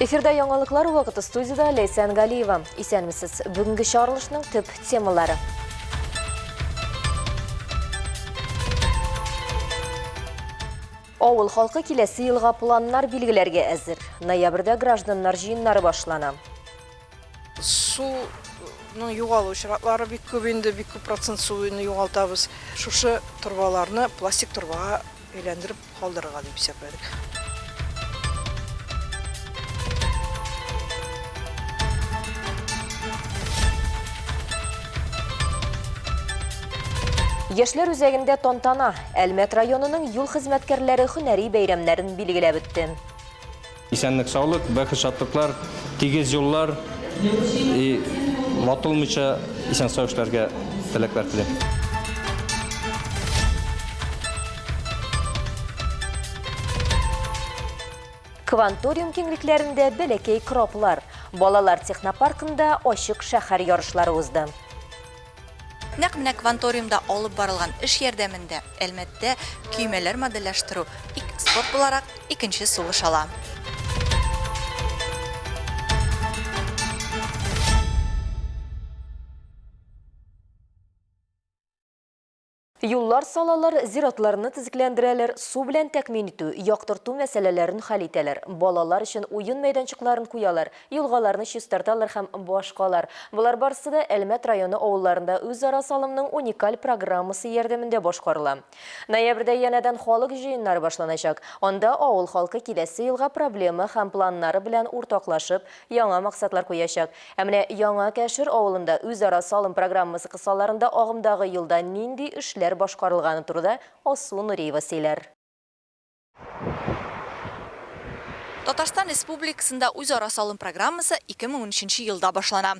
Эфирда яңалыклар вакыты студияда Лейсан Галиева. Исәнмесез, бүгінгі чарылышның төп темалары. Ауыл халқы келесі елға планнар билгеләргә әзір. Ноябрьдә гражданнар җыеннары башлана. Суның югалу очраклары бик күп инде, бик күп процент суны югалтабыз. Шушы торбаларны пластик торбага әйләндереп калдырырга дип исәпләдек. Яшьләр үзәгендә тантана. Әлмәт районының юл хезмәткәрләре һөнәри бәйрәмнәрен билгеләп үтте. Исәнлек, саулык, бәхет, шатлыклар, тигез юллар, ватылмыйча исән сау эшләргә теләкләр телим. Кванториум киңлекләрендә бәләкәй кроплар. Балалар технопаркында ачык шәһәр ярышлары узды. Нәкъ менә кванториумда алып барылган эш ярдәмендә Әлмәттә көймәләр модельләштерү спорт буларак икенче сулыш ала. Юллар салалар, зиратларны тизекләндерәләр, су белән тәкъмин итү, яктырту мәсьәләләрен хәл итәләр. Балалар өчен уен мәйданчыкларын куялар, елгаларны чистарталар һәм башкалар. Булар барысы да Әлмәт районы авылларында үзара салымның уникаль программасы ярдәмендә башкарыла. Ноябрьдә янәдән халык җыеннары башланачак. Анда авыл халкы киләсе елга проблема һәм планнары белән уртаклашып, яңа максатлар куячак. Ә менә Яңа Кәшер авылында үзара салым программасы кысаларында агымдагы елда нинди эшләр башкарылганы турында Алсу Нуриева сөйләр. Татарстан Республикасында үзара салым программасы 2013 елда башлана.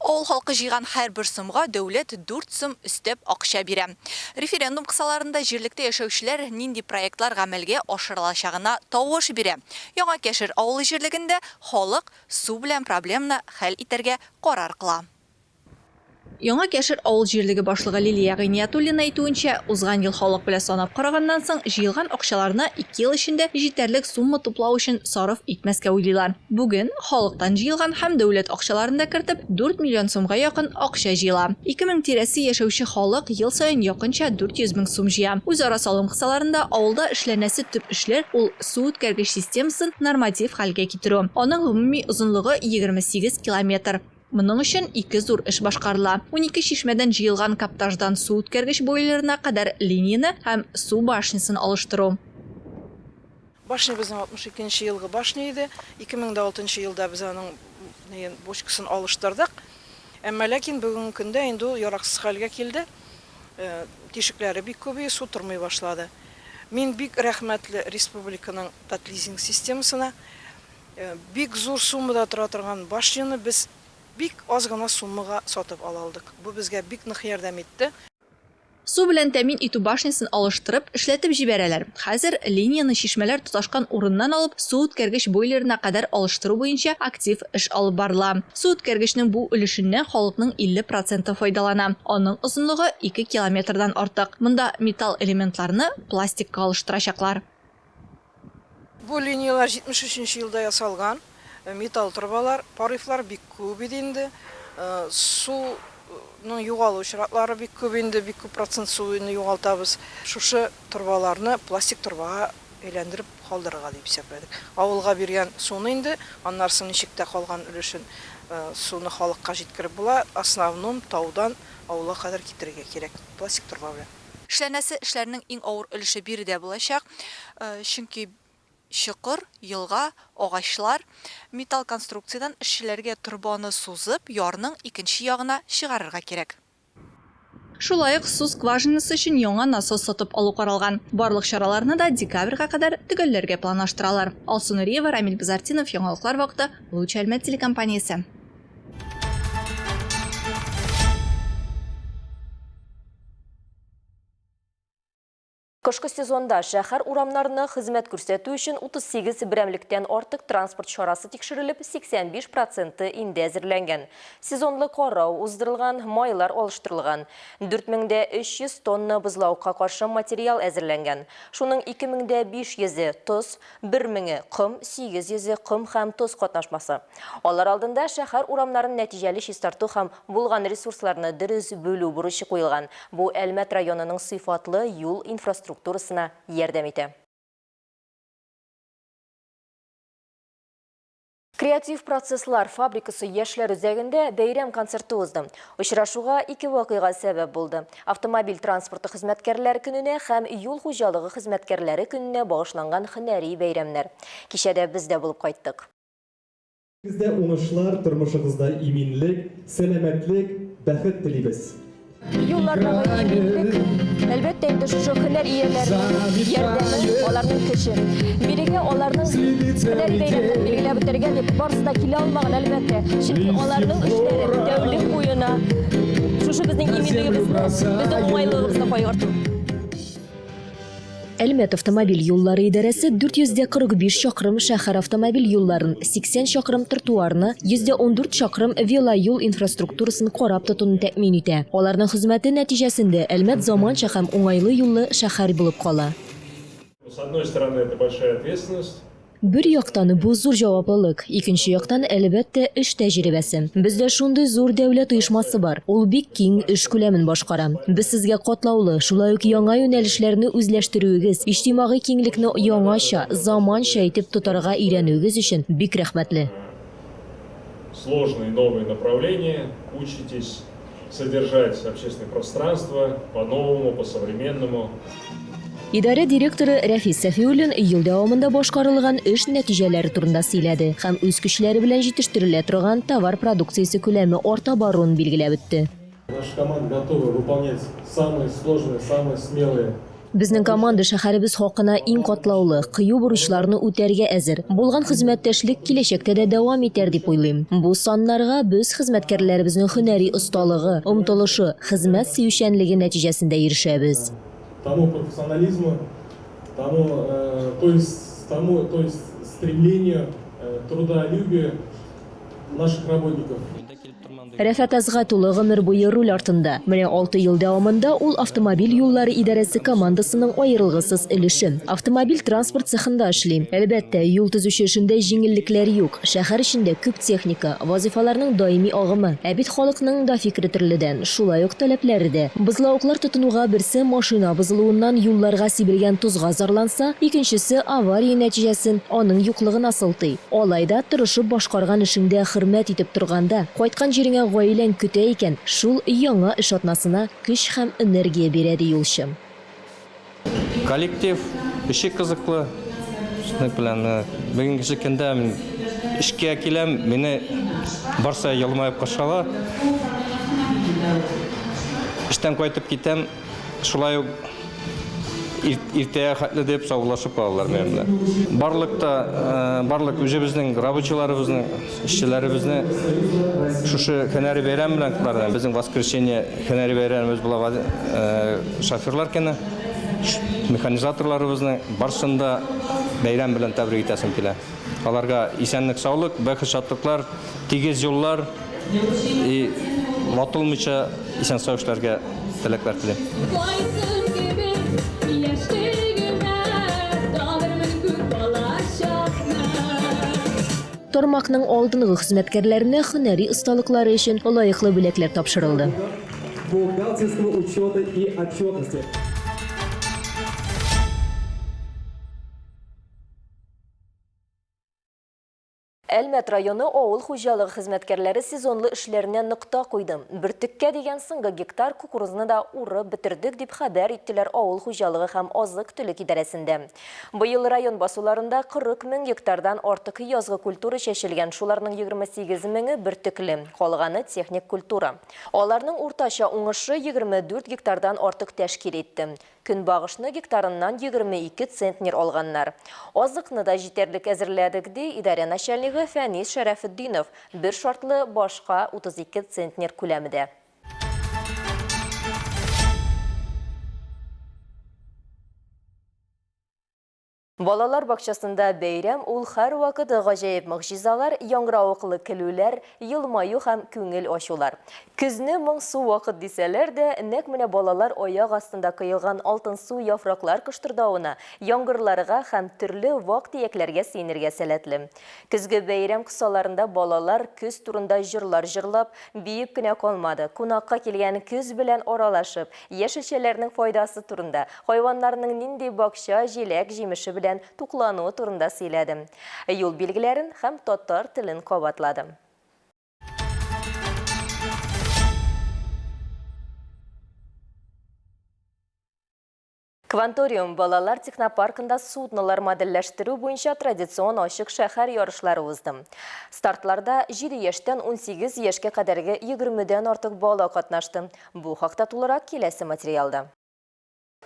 Авыл халкы җыйган һәрбер сумга дәүләт 4 сум өстәп акча бирә. Референдум кысаларында җирлектә яшәүчеләр нинди проектлар гамәлгә ашырылачагына тавыш бирә. Яңа Кәшер авылы җирлегендә халык су белән проблеманы хәл итәргә карар кыла. Яңа Кәшер авыл җирлеге башлыгы Лилия Гыйниятуллина әйтүенчә, узган ел халык белән санап караганнан соң җыелган акчаларны 2 ел эчендә җитәрлек сумма туплау өчен сарыф итмәскә уйлыйлар. Бүген халыктан җыелган һәм дәүләт акчаларында кертеп 4 миллион сумга якын акча җыела. 2000 тирәсе яшәүче халык ел саен якынча 400 мең сум җыя. Үзара салым кысаларында авылда эшләнәсе төп эшләр ул су үткәргеч системасын норматив хәлгә китерү. Аның гомуми озынлыгы 28 километр. Моның өчен 2 зур эш башкарыла. 12 чишмәдән җыелган каптаждан су үткәргеч бойларына кадәр линияны һәм су башнясын алыштыру. Башня безнең 62 елгы башня иде. 2006 елда без аның бочкасын алыштырдык. Әмма ләкин бүгенге көндә инде ул яраксыз хәлгә килде. Тишекләре бик күбәя, су тормый башлады. Мин бик рәхмәтле республиканың татлизинг системасына. Бик зур суммада тора торган башняны без бик аз гына суммага сатып ала алдык. Бу безгә бик нык ярдәм итте. Су белән тәмин итү башнясын алыштырып, эшләтеп җибәрәләр. Хәзер линияны чишмәләр тоташкан урыннан алып, су үткәргеч бойларына кадәр алыштыру буенча актив эш алып барыла. Су үткәргечнең бу өлешеннән халыкның 50% файдалана. Аның озынлыгы 2 километрдан артык. Монда металл элементларны пластикка алыштырачаклар. Бу линиялар 73 елда ясалган. Металл торбалар, парифлар бик күп иде инде. Суның югалу очраклары бик күп инде, бик күп процент суны югалтабыз. Шушы торбаларны пластик торбага әйләндереп калдырырга дип исәпләдек. Авылга биргән суны инде, аннан соң ничектә калган өлешен суны халыкка җиткереп була, основном таудан авылга кадәр китергә кирәк пластик торба белән. Эшләнәсе эшләрнең иң авыр өлеше биредә булачак. Чөнки чокыр, елга, агачлар металл конструкциядан эшчеләргә торбаны сузып, ярның икенче ягына чыгарырга кирәк. Шулай ук су скважинасы өчен яңа насос сатып алу каралган. Барлык чараларны да декабрьгә кадәр төгәлләргә планлаштыралар. Алсу Нуриева, Рамил Газартинов, Яңалыклар вакыты, Луч Әлмәт телекомпаниясе. Кышкы сезонда шәһәр урамнарына хезмәт күрсәтү өчен 38 берәмлектән артык транспорт чарасы тикшерелеп, 85% инде әзерләнгән. Сезонлы карау уздырылган, майлар алыштырылган. 4300 тонна бозлауга каршы материал әзерләнгән. Шуның 2500-е тоз, 1000-е ком, 800-е ком һәм тоз катнашмасы. Алар алдында шәһәр урамнарын нәтиҗәле чистарту һәм булган ресурсларны дөрес бөлү бурычы куелган. Бу Әлмәт районының сыйфатлы юл инфраструктурасына ярдәм итә. Креатив процесслар фабрикасы яшьләр үзәгендә бәйрәм концерты узды. Очрашуга 2 вакыйга сәбәп булды. Автомобиль транспорты хезмәткәрләре көненә һәм юл хуҗалыгы хезмәткәрләре көненә багышланган һөнәри бәйрәмнәр. Кичәдә без дә булып кайттык. Сездә уңышлар, тормышыгызда иминлек, сәламәтлек, бәхет телибез. Юллардагы иминлек, әлбәттә инде шушы һөнәр ияләренең ярдәме, аларның көче. Бирегә аларның һөнәри бәйрәмнәрен билгеләп үтәргә дип барысы да килә алмаган, әлбәттә. Чөнки аларның эшләре тәүлек буена шушы безнең иминлегебезне, безнең уңайлыгыбызны кайгырту. Әлмәт автомобиль юллары идарәсе 445 чакрым шәһәр автомобиль юлларын, 80 чакрым тротуарны, 114 чакрым велоюл инфраструктурасын карап тотуны тәэмин итә. Аларның хезмәте нәтиҗәсендә Әлмәт заманча һәм уңайлы юллы шәһәр булып кала. С одной стороны, это большая ответственность. Бер яктан бу зур җаваплылык, икенче яктан әлбәттә эш тәҗрибәсе. Бездә шундый зур дәүләт оешмасы бар. Ул бик киң эш күләмен башкара. Без сезгә катлаулы, шулай ук яңа юнәлешләрне үзләштерүегез, иҗтимагый киңлекне яңача, заманча итеп тотарга өйрәнүегез өчен бик рәхмәтле. Сложные новые направления, учитесь содержать общественное пространство по-новому, по-современному. Идарә директоры Рәфис Сәфиуллин ел дәвамында башкарылган эш нәтиҗәләре турында сөйләде һәм үз көчләре белән җитештерелә торган товар продукциясе күләме арта баруын билгеләп үтте. Наша команда готова выполнять самые сложные, самые смелые. Безнең команда шәһәребез хакына иң катлаулы, кыю бурычларны үтәргә әзер. Булган хезмәттәшлек киләчәктә дә дәвам итәр дип уйлыйм. Бу саннарга без хезмәткәрләребезнең һөнәри осталыгы, омтылышы, хезмәт сөючәнлеге нәтиҗәсендә ирешәбез. Тому профессионализму, то есть стремлению, трудолюбию наших работников. Рәфәт Азгатулы гомер буе руль артында. Менә 6 ел дәвамында ул автомобиль юллары идарәсе командасының аерылгысыз өлеше. Автомобиль транспорт цехында эшли. Әлбәттә, юл төзүче эшендә җиңеллекләр юк. Шәһәр эчендә күп техника, вазифаларның даими агымы. Ә бит халыкның да фикре төрледән, шулай ук таләпләре дә. Бозлаулар тотынуга берсе машина бозылуыннан юлларга сибелгән тузга зарланса, икенчесе авария нәтиҗәсен аның юклыгына сылтый. Алайда тырышып башкарган эшендә хөрмәт итеп торганда, кайткан җиреңә гаиләң көтә икән, шул яңа эш атнасына көч һәм энергия бирә ди юлчы. Коллектив, эше кызыклы. Шуның белән бүгенге көндә мин эшкә киләм, мине барса елмаеп каршыла. Эштән кайтып китәм, шулай ук иртәгә хәтле дип саулашып калалар менә. Барлык үзебезнең рабочыларыбызның, эшчеләребезне шушы һөнәри бәйрәм белән кутларга. Безнең воскресенье һөнәри бәйрәмебез була, шоферлар көне, механизаторларыбызны барсында бәйрәм белән тәбрик итәсем килә. Аларга исәнлек, саулык, бәхет, шатлыклар, тигез юллар и ватылмыйча исән-сау эшләргә теләкләр телим. Тармакның алдынгы хезмәткәрләренә һөнәри осталыклары өчен лаеклы бүләкләр тапшырылды. Бухгалтерского учета и отчетности. Әлмәт районы авыл хуҗалыгы хезмәткәрләре сезонлы эшләренә нокта куйды. Бертеккә дигән соңгы гектар кукурузны да урып бетердек дип хәбәр иттеләр авыл хуҗалыгы һәм азык-төлек идарәсендә. Быел район басуларында 40 мең гектардан артык язгы культура чәчелгән, шуларның 28 меңе бертекле, калганы техник культура. Аларның уртача уңышы 24 гектардан артык тәшкил итте. Көнбагышны гектарыннан 22 центнер алганнар. Азыкны да җитәрлек әзерләдек ди идарә начальнигы Фәнис Шәрәфетдинов, бер шартлы башка 32 центнер күләмендә. – Балалар бакчасында бәйрәм ул һәр вакыт гаҗәеп мөгъҗизалар, яңгыравыклы көлүләр, елмаю һәм күңел ачулар. Көзне моңсу вакыт дисәләр дә, нәкъ менә балалар аяк астында кыелган алтын су яфраклар кыштырдавына, яңгырларга һәм төрле вак тиякләргә сөенергә сәләтле. Көзге бәйрәм кысаларында балалар көз турында җырлар җырлап, биеп кенә калмады. Кунакка килгән көз белән аралашып, яшелчәләрнең файдасы турында, хайваннарның нинди бакча, җиләк, җимеше белән туклануы турында сөйләдем. Юл билгеләрен һәм татар телен кабатладым. Кванториум балалар технопаркында суднолар модельләштерү буенча традицион ачык шәһәр ярышлары узды. Стартларда 7 яшьтән 18 яшькә кадәрге 20дән артык бала катнашты. Бу хакта тулырак киләсе материалда.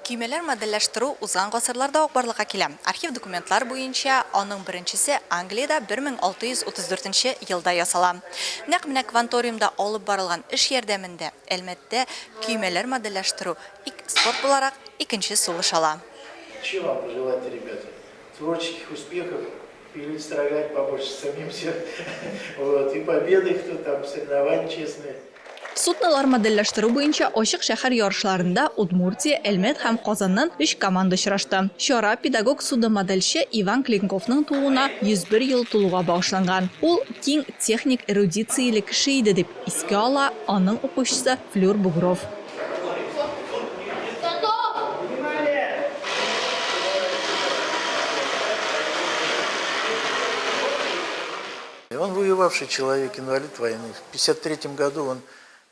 Көймәләр модельләштерү узган гасырларда ук барлыкка килә. Архив документлар буенча аның беренчесе Англиядә 1634 елда ясала. Нәкъ менә кванториумда алып барылган эш ярдәмендә Әлмәттә көймәләр модельләштерү спорт буларак икенче сулыш ала. Чего вам пожелать, ребята? Творческих успехов, перестрадать побольше самим себе, и победы, кто там, соревнования честные. Суднолар модельләштерү буенча ачык шәһәр ярышларында Удмуртия, Әлмәт һәм Казаннан 3 команда очрашты. Чара педагог судомодельче Иван Клинковның тууына 101 ел тулуга багышланган. Ул киң техник эрудицияле кеше иде дип искә ала аның укучысы Флюр Бугров. Он воевавший человек, инвалид войны. В 1953 году он...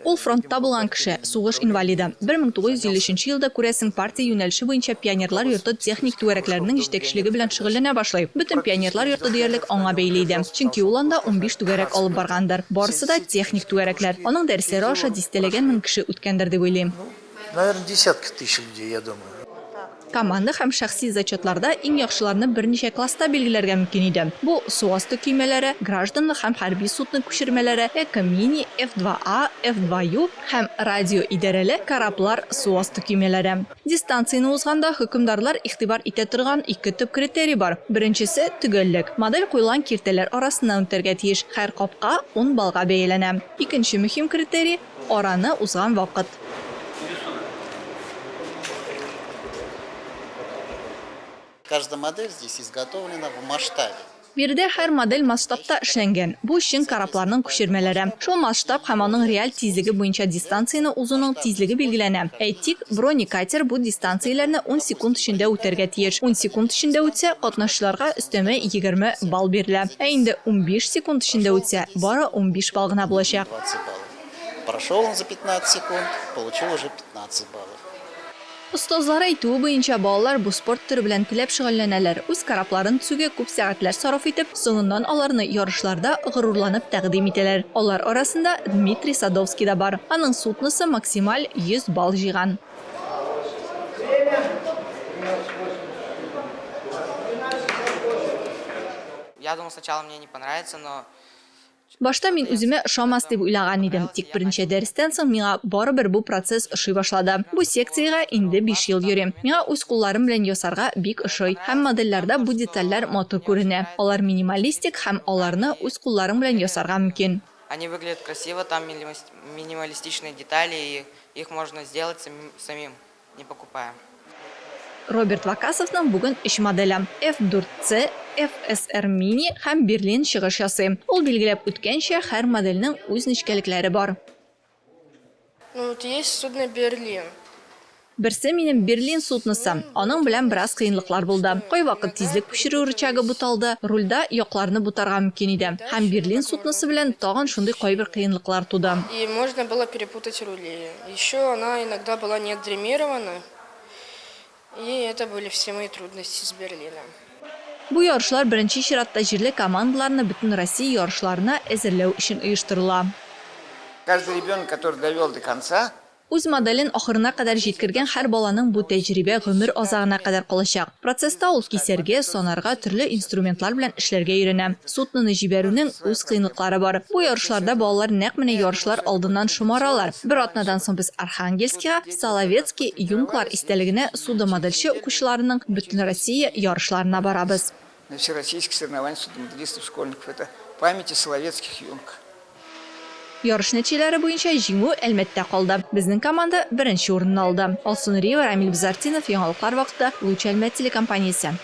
Ул фронтта булган кеше, сугыш инвалиды. 1953 елда күрәсең партия юнәлеше буенча пионерлар йорты техник түгәрәкләренең җитәкчелеге белән шөгыльләнә башлый. Бөтен пионерлар йорты диярлек аңа бәйле иде. Чөнки ул анда 15 түгәрәк алып баргандыр. Барысы да техник түгәрәкләр. Аның дәресләре аша дистәләгән мең кеше үткәндер дип уйлыйм. Наверное, десятки тысяч людей, я думаю. Команда һәм шәхси зачетларда иң яхшыларны берничә класста билгеләргә мөмкин иде. Бу суасты көймәләре, гражданлык һәм хәрби судны күчермәләре, Эко-мини, F2A, F2U һәм радио идарәле кораблар суасты көймәләре. Дистанцияны узганда хөкемдарлар игътибар итә торган 2 төп критерий бар. Беренчесе төгәллек. Модель куелган киртәләр арасыннан үтәргә тиеш. Һәр капка 10 баллга бәяләнә. Икенче мөһим критерий араны узган вакыт. Каждая модель здесь изготовлена в масштабе. Биредә һәр модель масштабта эшләнгән. Бу өчен корабларның күчермәләре. Шул масштаб һәм аның реаль тизлеге буенча дистанцияны узуның тизлеге билгеләнә. Әйтик, бронекатер бу дистанцияләрне 10 секунд эчендә үтәргә тиеш. 10 секунд эчендә үтсә, катнашчыларга өстәмә 20 балл бирелә. Ә инде 15 секунд эчендә үтсә, бары 15 балл гына булачак. 20 баллов. Прошел он за 15 секунд, получил уже 15 баллов. Остазлар әйтүе буенча балалар бу спорт түрі белән теләп шөгыльләнәләр. Үз корабларын төзүгә күп сәгатьләр сарыф итеп, соңыннан аларны ярышларда горурланып тәкъдим итәләр. Алар арасында Дмитрий Садовский да бар. Аның судносы максималь 100 балл җыйган. Я думал, сначала мне не понравится, но... Башта мин үземә ошамас дип уйлаган идем. Тик беренче дәрестән соң миңа барыбер бу процесс ошый башлады. Бу секциягә инде 5 ел йөрим. Миңа үз кулларым белән ясарга бик ошый. Һәм модельләрдә бу детальләр матур күренә. Алар минималистик һәм аларны үз кулларың белән ясарга мөмкин. Они выглядят красиво, там минималистичные детали, и их можно сделать самим, не покупая. Роберт Вакасовның бүген 3 моделе F4C, FSR Mini һәм Берлин чыгыш ясый. Ул билгеләп үткәнчә һәр модельнең үз нечкәлекләре бар. Ну, вот есть судно Берлин. Берсе минем Берлин судносы. Аның белән бераз кыенлыклар булды. Кайвакыт тизлек пешерү рычагы буталды, рульда якларны бутарга мөмкин иде. Һәм Берлин судносы белән тагын шундый кайбер кыенлыклар туды. И можно было перепутать рули. Еще она иногда была не отгримирована. И это были все мои трудности с Берлином. Бу ярышлар беренче чиратта җирле командаларны бөтен Россия ярышларына әзерләү өчен оештырыла. Каждый ребенок, который довел до конца, Үз моделен ахырына кадәр җиткергән һәр баланың бу тәҗрибә гомер азагына кадәр калачак. Процесста ул кисәргә, санарга, төрле инструментлар белән эшләргә өйрәнә. Сутныны җибәрүнең үз кыенлыклары бар. Бу ярышларда балалар нәкъ менә ярышлар алдыннан шомаралар. Бер атнадан соң без Архангельскига, Соловецкий, Юнклар истәлегенә суда модельче укучыларының бөтен Россия ярышларына барабыз. На всероссийских соревнованиях судомоделистов школьников. Это памяти Соловецких Юнг. Ярыш нәтиҗәләре буенча җиңү Әлмәттә калды. Безнең команда беренче урынны алды. Алсун Риева, Рамил Бизартинов, Яңалыклар вакыты, Луч Әлмәт телекомпаниясе.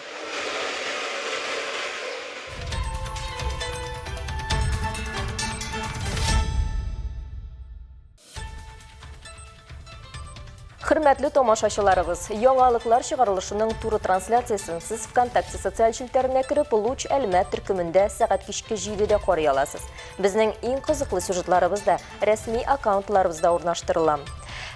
Хөрмәтле тамашачыларыбыз, яңалыклар чыгарылышының туры трансляциясын сез ВКонтакте социаль челтәренә кереп, Луч Әлмәт төркемендә сәгать кичке 7-дә карый аласыз. Безнең иң кызыклы сюжетларыбыз да рәсми аккаунтларыбызда урнаштырыла.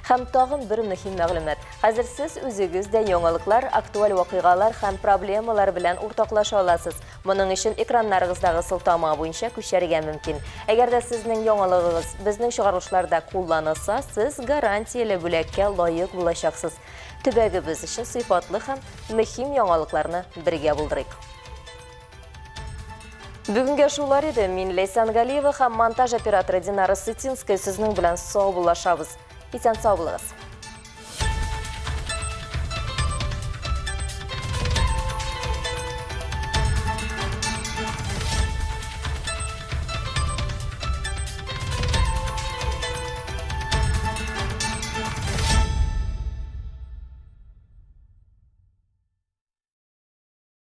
Һәм тагын бер мөһим мәгълүмат. Хәзер сез үзегез дә яңалыклар, актуаль вакыйгалар һәм проблемалар белән уртаклаша аласыз. Моның өчен экраннарыгыздагы сылтама буенча күчәргә мөмкин. Әгәр дә сезнең яңалыгыгыз безнең чыгарылышларда кулланылса, сез гарантияле бүләккә лаек булачаксыз. Төбәгебез өчен сыйфатлы һәм мөһим яңалыкларны бергә булдырыйк. Бүгенге шулар иде. Мин Лейсан Галиева һәм монтаж операторы Динара Сытинская сезнең белән сау булашабыз. Исән сау булыгыз.